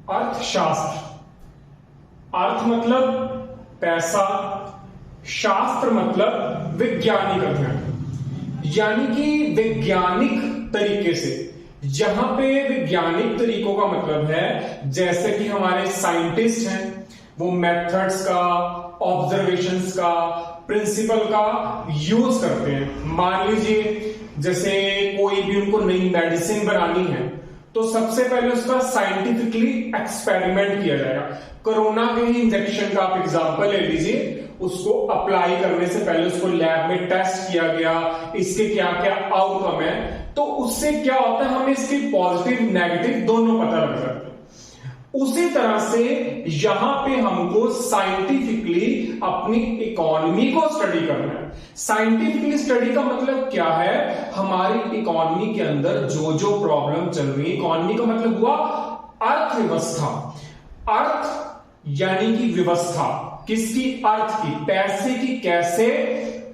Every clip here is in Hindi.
अर्थशास्त्र, अर्थ मतलब पैसा, शास्त्र मतलब वैज्ञानिक अध्ययन, यानी कि वैज्ञानिक तरीके से। जहां पे वैज्ञानिक तरीकों का मतलब है जैसे कि हमारे साइंटिस्ट हैं, वो मेथड्स का, ऑब्जर्वेशंस का, प्रिंसिपल का यूज करते हैं। मान लीजिए जैसे कोई भी उनको नई मेडिसिन बनानी है तो सबसे पहले उसका साइंटिफिकली एक्सपेरिमेंट किया जाएगा। कोरोना के ही इंजेक्शन का आप एग्जांपल ले लीजिए, उसको अप्लाई करने से पहले उसको लैब में टेस्ट किया गया, इसके क्या क्या आउटकम है, तो उससे क्या होता है हमें इसकी पॉजिटिव नेगेटिव दोनों पता लग जाते हैं। उसी तरह से यहां पे हमको साइंटिफिकली अपनी इकोनॉमी को स्टडी करना है। साइंटिफिकली स्टडी का मतलब क्या है, हमारी इकोनॉमी के अंदर जो जो प्रॉब्लम चल रही है, इकोनॉमी का मतलब हुआ अर्थव्यवस्था। अर्थ यानी कि व्यवस्था, किसकी? अर्थ की, पैसे की कैसे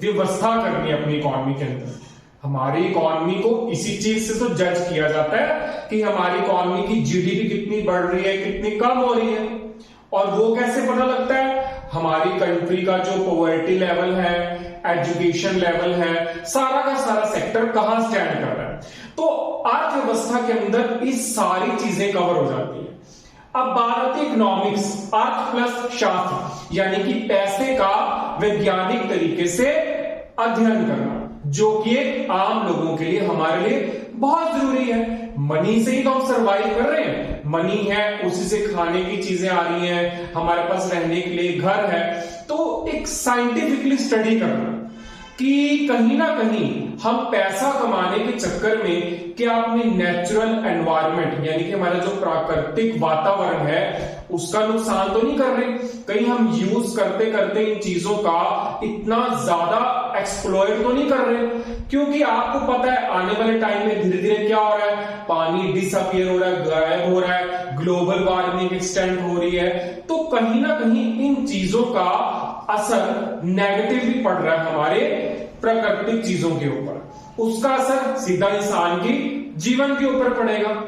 व्यवस्था करनी है अपनी इकोनॉमी के अंदर। हमारी इकोनॉमी को इसी चीज से तो जज किया जाता है कि हमारी इकोनॉमी की जीडीपी कितनी बढ़ रही है, कितनी कम हो रही है। और वो कैसे पता लगता है? हमारी कंट्री का जो पॉवर्टी लेवल है, एजुकेशन लेवल है, सारा का सारा सेक्टर कहां स्टैंड कर रहा है। तो अर्थव्यवस्था के अंदर इस सारी चीजें कवर हो जाती है। अब बात आती है इकोनॉमिक्स, अर्थ प्लस शास्त्र, यानी कि पैसे का वैज्ञानिक तरीके से अध्ययन करना, जो कि एक आम लोगों के लिए, हमारे लिए बहुत जरूरी है। मनी से ही तो हम सरवाइव कर रहे हैं, मनी है उसी से खाने की चीजें आ रही हैं, हमारे पास रहने के लिए घर है। तो एक साइंटिफिकली स्टडी करना कि कहीं ना कहीं हम पैसा कमाने के चक्कर में क्या अपने नेचुरल एनवायरनमेंट यानी कि हमारा जो प्राकृतिक वातावरण है उसका नुकसान तो नहीं कर रहे, कहीं हम यूज करते करते इन चीजों का इतना ज्यादा एक्सप्लॉइट तो नहीं कर रहे। क्योंकि आपको पता है आने वाले टाइम में धीरे धीरे क्या हो रहा है, पानी डिसअपियर हो रहा है, गायब हो रहा है, ग्लोबल वार्मिंग एक्सटेंड हो रही है। तो कहीं ना कहीं इन चीजों का असर नेगेटिवली पड़ रहा है हमारे प्राकृतिक चीजों के ऊपर, उसका असर सीधा इंसान की जीवन के ऊपर पड़ेगा।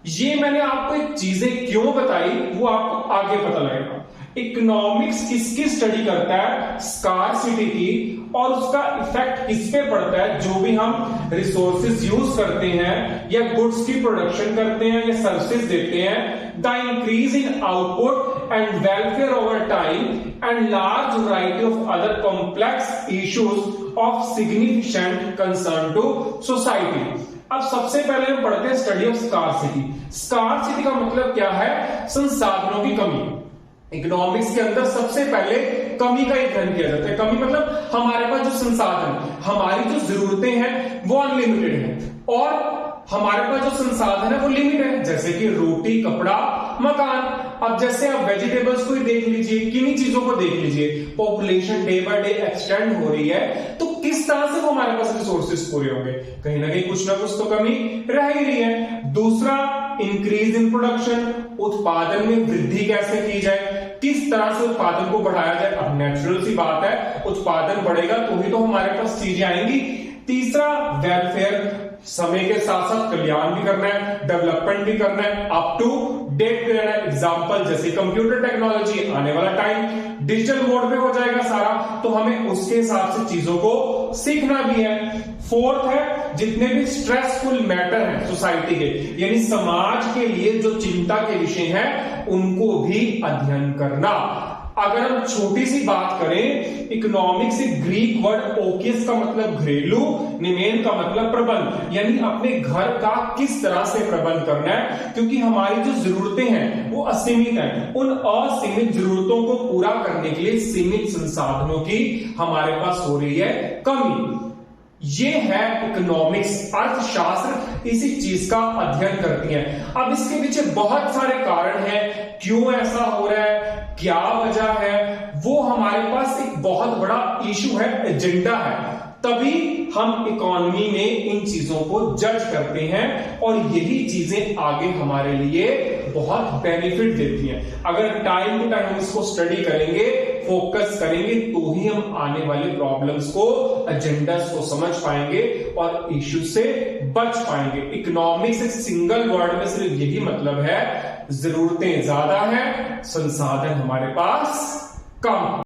ये मैंने आपको एक चीजें क्यों बताई वो आपको आगे पता लगेगा। इकोनॉमिक्स किसकी स्टडी करता है? स्कार्सिटी की, और उसका इफेक्ट किस पे पड़ता है? जो भी हम रिसोर्सेज यूज करते हैं या गुड्स की प्रोडक्शन करते हैं या सर्विसेज देते हैं, the increase in output and welfare over time and large variety of other complex issues of significant concern to society. अब सबसे पहले हम पढ़ते हैं स्टडी ऑफ स्कार्सिटी। स्कार्सिटी का मतलब क्या है? संसाधनों की कमी। इकोनॉमिक्स के अंदर सबसे पहले कमी का अध्ययन किया जाता है। कमी मतलब हमारे पास जो संसाधन, हमारी जो जरूरतें हैं वो अनलिमिटेड है और हमारे पास जो संसाधन है वो लिमिटेड है, जैसे कि रोटी, कपड़ा, मकान। अब जैसे आप वेजिटेबल्स को ही देख लीजिए, किन्हीं चीजों को देख लीजिए, population day by day extend हो रही है, तो किस तरह से वो हमारे पास रिसोर्सेज पूरे होंगे? कहीं ना कुछ तो कमी रह ही रही है। दूसरा, इंक्रीज इन प्रोडक्शन, उत्पादन में वृद्धि कैसे की जाए, किस तरह से उत्पादन को बढ़ाया जाए। अब नेचुरल सी बात है, उत्पादन बढ़ेगा तो ही तो हमारे पास चीजें आएंगी। तीसरा, वेलफेयर, समय के साथ साथ कल्याण भी करना है, डेवलपमेंट भी करना है, अप टू डेट पे रहना है। एग्जांपल जैसे कंप्यूटर टेक्नोलॉजी, आने वाला टाइम डिजिटल मोड पे हो जाएगा सारा, तो हमें उसके हिसाब से चीजों को सीखना भी है। फोर्थ है, जितने भी स्ट्रेसफुल मैटर हैं सोसाइटी के, यानी समाज के लिए जो चिंता के विषय हैं उनको भी अध्ययन करना। अगर हम छोटी सी बात करें, इकोनॉमिक्स से ग्रीक वर्ड ओकियस का मतलब घरेलू, निमेन का मतलब प्रबंध, यानी अपने घर का किस तरह से प्रबंध करना है, क्योंकि हमारी जो जरूरतें हैं वो असीमित हैं। उन असीमित जरूरतों को पूरा करने के लिए सीमित संसाधनों की हमारे पास हो रही है कमी। ये है इकोनॉमिक्स, अर्थशास्त्र इसी चीज का अध्ययन करती है। अब इसके पीछे बहुत सारे कारण हैं, क्यों ऐसा हो रहा है, क्या वजह है, वो हमारे पास एक बहुत बड़ा इशू है, एजेंडा है। तभी हम इकोनॉमी में इन चीजों को जज करते हैं और यही चीजें आगे हमारे लिए बहुत बेनिफिट देती हैं। अगर टाइम टू टाइम हम इसको स्टडी करेंगे फोकस करेंगे तो ही हम आने वाले प्रॉब्लम्स को, एजेंडास को समझ पाएंगे और इश्यू से बच पाएंगे। इकोनॉमिक्स एक सिंगल वर्ड में सिर्फ यही मतलब है, जरूरतें ज्यादा है, संसाधन हमारे पास कम।